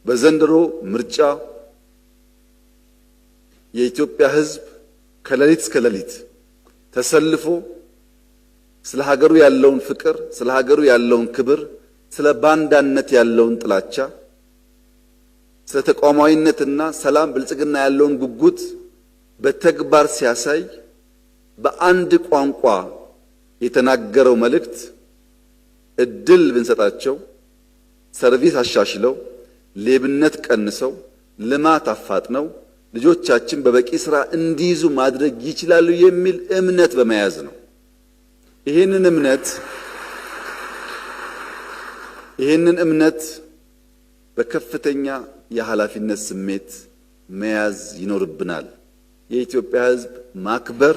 በዘንድሮ ምርጫ የኢትዮጵያ ሕዝብ ከሌሊት እስከ ሌሊት ተሰልፎ ስለ ሀገሩ ያለውን ፍቅር፣ ስለ ሀገሩ ያለውን ክብር፣ ስለ ባንዳነት ያለውን ጥላቻ፣ ስለ ተቋማዊነትና ሰላም ብልጽግና ያለውን ጉጉት በተግባር ሲያሳይ በአንድ ቋንቋ የተናገረው መልእክት እድል ብንሰጣቸው ሰርቪስ አሻሽለው ሌብነት ቀንሰው ልማት አፋጥነው ልጆቻችን በበቂ ስራ እንዲይዙ ማድረግ ይችላሉ የሚል እምነት በመያዝ ነው። ይህንን እምነት በከፍተኛ የኃላፊነት ስሜት መያዝ ይኖርብናል። የኢትዮጵያ ሕዝብ ማክበር፣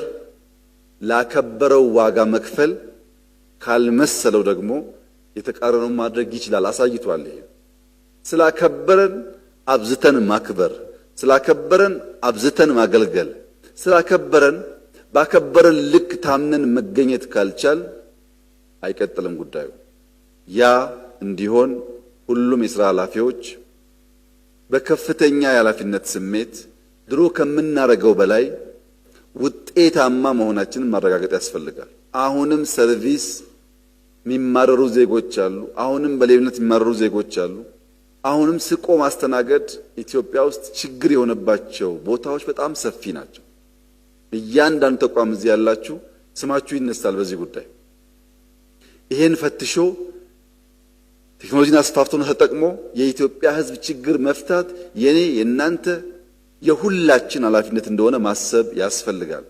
ላከበረው ዋጋ መክፈል ካልመሰለው ደግሞ የተቃረነውን ማድረግ ይችላል። አሳይቷል። ይሄ ስላከበረን አብዝተን ማክበር፣ ስላከበረን አብዝተን ማገልገል፣ ስላከበረን ባከበረን ልክ ታምነን መገኘት ካልቻል አይቀጥልም ጉዳዩ። ያ እንዲሆን ሁሉም የሥራ ኃላፊዎች በከፍተኛ የኃላፊነት ስሜት ድሮ ከምናረገው በላይ ውጤታማ መሆናችንን ማረጋገጥ ያስፈልጋል። አሁንም ሰርቪስ የሚማረሩ ዜጎች አሉ። አሁንም በሌብነት የሚማረሩ ዜጎች አሉ። አሁንም ስቆ ማስተናገድ ኢትዮጵያ ውስጥ ችግር የሆነባቸው ቦታዎች በጣም ሰፊ ናቸው። እያንዳንዱ ተቋም እዚህ ያላችሁ ስማችሁ ይነሳል በዚህ ጉዳይ። ይሄን ፈትሾ ቴክኖሎጂን አስፋፍቶ ተጠቅሞ የኢትዮጵያ ሕዝብ ችግር መፍታት የኔ የናንተ የሁላችን ኃላፊነት እንደሆነ ማሰብ ያስፈልጋል።